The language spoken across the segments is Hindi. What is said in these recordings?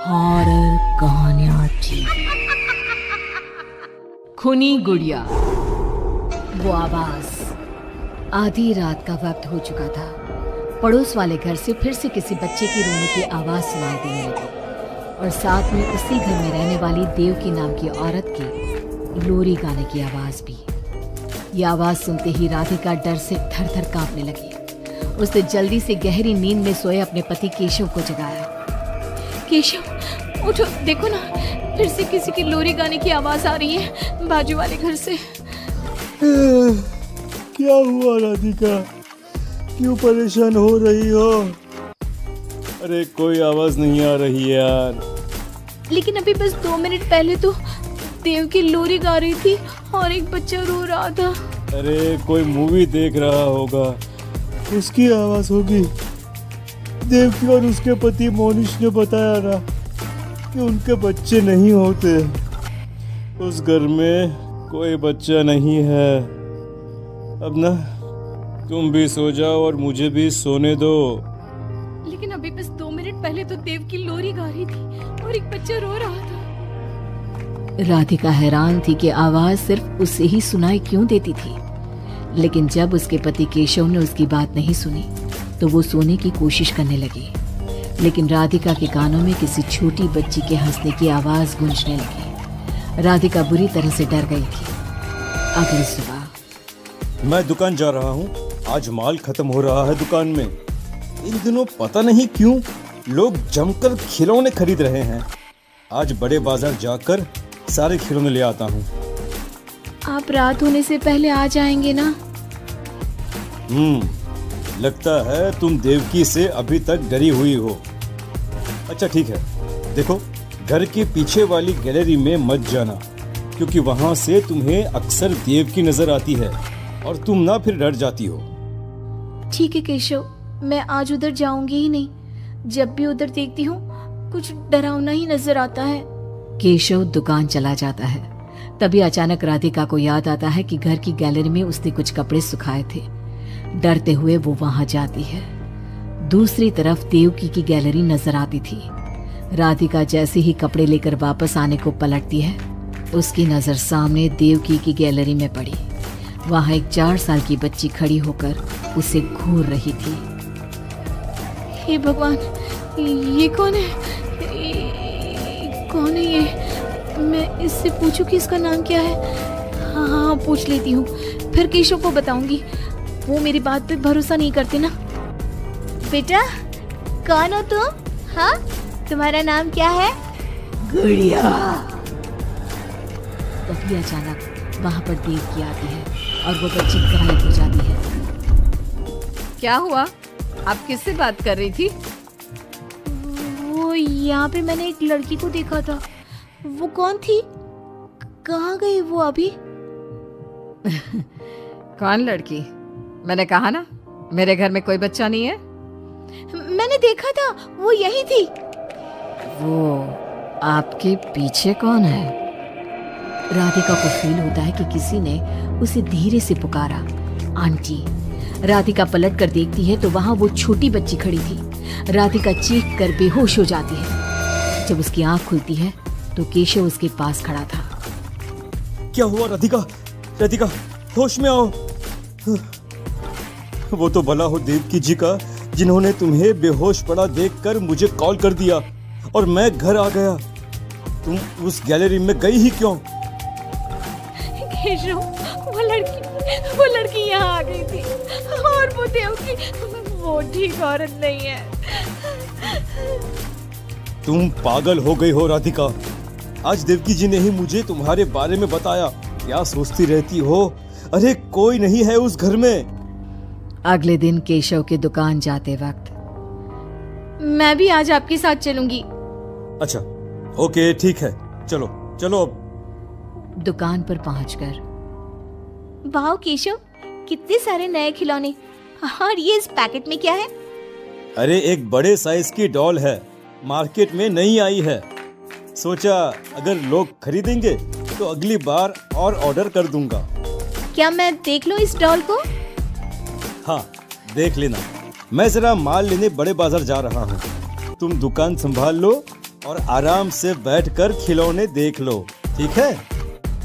हॉरर कहानियां थी। खूनी गुड़िया। वो आवाज। आधी रात का वक्त हो चुका था। पड़ोस वाले घर से फिर से किसी बच्चे की रोने की आवाज सुनाई देने लगी और साथ में उसी घर में रहने वाली देवकी नाम की औरत की लोरी गाने की आवाज भी। ये आवाज सुनते ही राधिका डर से थर थर कांपने लगी। उसने जल्दी से गहरी नींद में सोए अपने पति केशव को जगाया। केशव उठो, देखो ना, फिर से किसी की लोरी गाने की आवाज आ रही है बाजू वाले घर से। क्या हुआ राधिका, क्यों परेशान हो रही हो? अरे कोई आवाज नहीं आ रही है यार। लेकिन अभी बस 2 मिनट पहले तो देव की लोरी गा रही थी और एक बच्चा रो रहा था। अरे कोई मूवी देख रहा होगा, उसकी आवाज होगी। देवकी और उसके पति मोनिश ने बताया ना कि उनके बच्चे नहीं होते। उस घर में कोई बच्चा नहीं है। अब ना तुम भी सो जाओ और मुझे भी सोने दो। लेकिन अभी बस 2 मिनट पहले तो देव की लोरी गा रही थी और एक बच्चा रो रहा था। राधिका हैरान थी कि आवाज सिर्फ उसे ही सुनाई क्यों देती थी। लेकिन जब उसके पति केशव ने उसकी बात नहीं सुनी तो वो सोने की कोशिश करने लगी। लेकिन राधिका के कानों में किसी छोटी बच्ची के हंसने की आवाज गूंजने लगी। राधिका बुरी तरह से डर गई थी। अगली सुबह मैं दुकान जा रहा हूँ, आज माल खत्म हो रहा है दुकान में। इन दिनों पता नहीं क्यों लोग जमकर खिलौने खरीद रहे हैं। आज बड़े बाजार जाकर सारे खिलौने ले आता हूँ। आप रात होने से पहले आ जाएंगे ना? लगता है तुम देवकी से अभी तक डरी हुई हो। अच्छा ठीक है, देखो घर के पीछे वाली गैलरी में मत जाना, क्योंकि वहां से तुम्हें अक्सर देवकी नजर आती है और तुम ना फिर डर जाती हो। ठीक है केशव, मैं आज उधर जाऊंगी ही नहीं। जब भी उधर देखती हूँ कुछ डरावना ही नजर आता है। केशव दुकान चला जाता है। तभी अचानक राधिका को याद आता है कि घर की गैलरी में उसने कुछ कपड़े सुखाए थे। डरते हुए वो वहां जाती है। दूसरी तरफ देवकी की गैलरी नजर आती थी। राधिका जैसे ही कपड़े लेकर वापस आने को पलटती है, उसकी नजर सामने देवकी की गैलरी में पड़ी। वहां एक 4 साल की बच्ची खड़ी होकर उसे घूर रही थी। हे भगवान, ये कौन है? कौन है ये? मैं इससे पूछूं कि इसका नाम क्या है? हाँ, पूछ लेती हूँ, फिर केशव को बताऊंगी। वो मेरी बात पे भरोसा नहीं करते ना। बेटा, कौन हो तुम? हाँ, तुम्हारा नाम क्या है? गुड़िया। तभी अचानक वहाँ पर देवकी आती है और वो बच्ची गायब हो जाती है। क्या हुआ? आप किससे बात कर रही थी? वो यहाँ पे मैंने एक लड़की को देखा था। वो कौन थी? कहाँ गई वो अभी? कौन लड़की? मैंने कहा ना, मेरे घर में कोई बच्चा नहीं है। मैंने देखा था, वो यही थी। वो आपके पीछे कौन है? राधिका को फील होता है कि किसी ने उसे धीरे से पुकारा, आंटी। राधिका पलट कर देखती है तो वहां वो छोटी बच्ची खड़ी थी। राधिका चीख कर बेहोश हो जाती है। जब उसकी आंख खुलती है तो केशव उसके पास खड़ा था। क्या हुआ राधिका? राधिका, होश में आओ। वो तो भला हो देवकी जी का, जिन्होंने तुम्हें बेहोश पड़ा देखकर मुझे कॉल कर दिया और मैं घर आ गया। तुम उस गैलरी में गई ही क्यों? केशव, वो लड़की यहाँ आ गई थी और वो देवकी, वो ठीक औरत नहीं है। तुम पागल हो गई हो राधिका। आज देवकी जी ने ही मुझे तुम्हारे बारे में बताया। क्या सोचती रहती हो? अरे कोई नहीं है उस घर में। अगले दिन केशव के दुकान जाते वक्त, मैं भी आज आपके साथ चलूंगी। अच्छा ओके ठीक है, चलो चलो। दुकान पर पहुंचकर, वाह केशव, कितने सारे नए खिलौने। और ये इस पैकेट में क्या है? अरे एक बड़े साइज की डॉल है, मार्केट में नहीं आई है। सोचा अगर लोग खरीदेंगे तो अगली बार और ऑर्डर कर दूंगा। क्या मैं देख लूं इस डॉल को? हाँ देख लेना। मैं जरा माल लेने बड़े बाजार जा रहा हूँ, तुम दुकान संभाल लो और आराम से बैठकर खिलौने देख लो, ठीक है?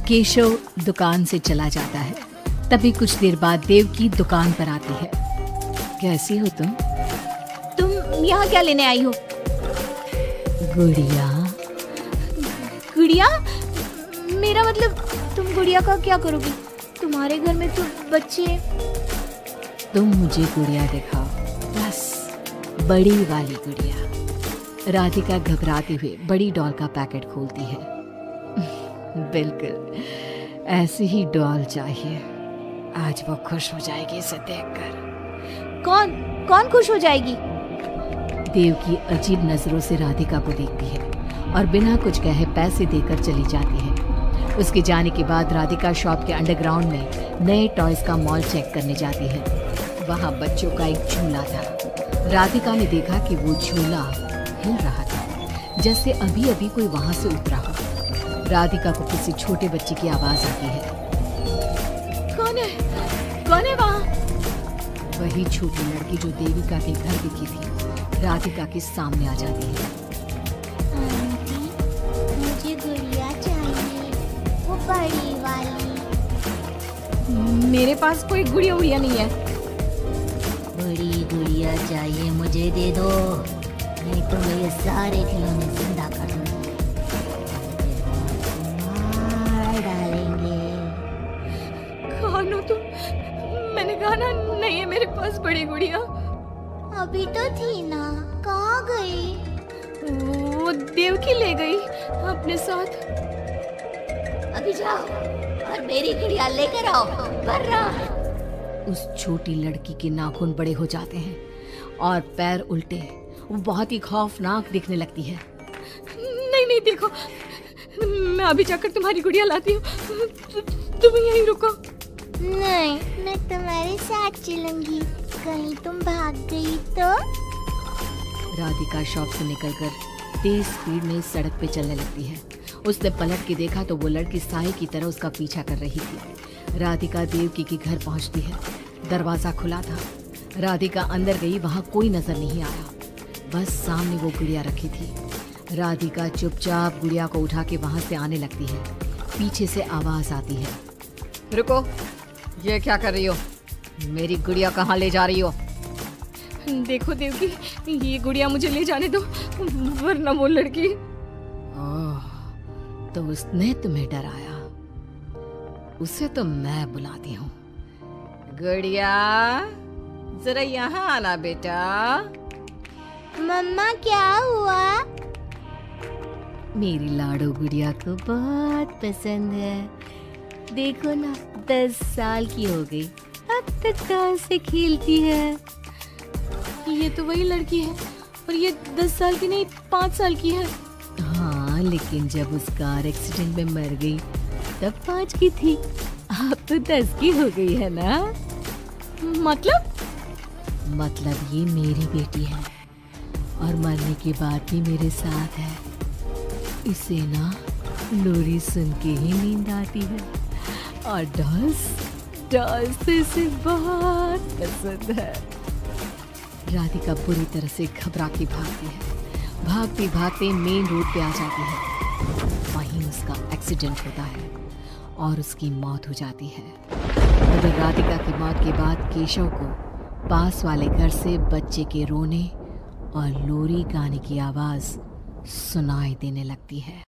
केशव दुकान से चला जाता है। तभी कुछ देर बाद देवकी दुकान पर आती है। कैसी हो तुम? तुम यहाँ क्या लेने आई हो? गुड़िया। गुड़िया? मेरा मतलब तुम गुड़िया का क्या करोगी? तुम्हारे घर में तो बच्चे। तुम मुझे गुड़िया दिखाओ, बस बड़ी वाली गुड़िया। राधिका घबराते हुए बड़ी डॉल का पैकेट खोलती है। बिल्कुल ऐसी ही डॉल चाहिए। आज वो खुश हो जाएगी इसे देखकर। कौन कौन खुश हो जाएगी? देवकी अजीब नजरों से राधिका को देखती है और बिना कुछ कहे पैसे देकर चली जाती है। उसके जाने के बाद राधिका शॉप के अंडरग्राउंड में नए टॉयज का मॉल चेक करने जाती है। वहाँ बच्चों का एक झूला था। राधिका ने देखा कि वो झूला हिल रहा था, जैसे अभी अभी कोई वहाँ से उतरा हो। राधिका को किसी छोटे बच्चे की आवाज आती है। कौन है? कौन है वहाँ? वही छोटी लड़की जो देविका के घर दिखी थी, राधिका के सामने आ जाती है। आंटी, मुझे गुड़िया चाहिए, वो बड़ी वाली। मेरे पास कोई गुड़िया उड़िया नहीं है। बड़ी गुड़िया चाहिए, मुझे दे दो, नहीं तो मैं ये सारे खिलौने जिंदा कर दूंगी। मार डालेंगे। कौन हो तुम? मैंने कहा ना नहीं है मेरे पास बड़ी गुड़िया। अभी तो थी ना, कहाँ गई? वो देवकी ले गई अपने साथ। अभी जाओ और मेरी गुड़िया लेकर आओ, वर्रा। उस छोटी लड़की के नाखून बड़े हो जाते हैं और पैर उल्टे। वो बहुत ही खौफनाक दिखने लगती है। नहीं नहीं देखो, मैं अभी जाकर तुम्हारी गुड़िया लाती हूँ। तुम यहीं रुको। नहीं, मैं तुम्हारे साथ चलूंगी, कहीं तुम भाग गई तो। राधिका शॉप से निकलकर तेज स्पीड में सड़क पे चलने लगती है। उसने पलट के देखा तो वो लड़की साए की तरह उसका पीछा कर रही थी। राधिका देवकी के घर पहुंचती है। दरवाजा खुला था। राधिका अंदर गई, वहां कोई नजर नहीं आया, बस सामने वो गुड़िया रखी थी। राधिका चुपचाप गुड़िया को उठा के वहां से आने लगती है। पीछे से आवाज आती है। रुको, ये क्या कर रही हो? मेरी गुड़िया कहाँ ले जा रही हो? देखो देवकी, ये गुड़िया मुझे ले जाने दो, वरना वो लड़की। ओह, तो उसने तुम्हें डराया। उसे तो मैं बुलाती हूँ। गुड़िया, जरा यहाँ आना बेटा। मम्मा क्या हुआ? मेरी लाडो गुड़िया को बहुत पसंद है। देखो ना, 10 साल की हो गई, अब तक कार से खेलती है। ये तो वही लड़की है, और ये 10 साल की नहीं 5 साल की है। हाँ, लेकिन जब उस कार एक्सीडेंट में मर गई तब 5 की थी, अब तो 10 की हो गई है ना। मतलब ये मेरी बेटी है और मरने के बाद भी मेरे साथ है। इसे ना लोरी सुन के ही नींद आती है, और डॉल्स तो इसे बहुत पसंद है। राधिका बुरी तरह से घबरा के भागती है। भागते भागते मेन रोड पे आ जाती है। वहीं उसका एक्सीडेंट होता है और उसकी मौत हो जाती है। मगर राधिका की मौत के बाद केशव को पास वाले घर से बच्चे के रोने और लोरी गाने की आवाज सुनाई देने लगती है।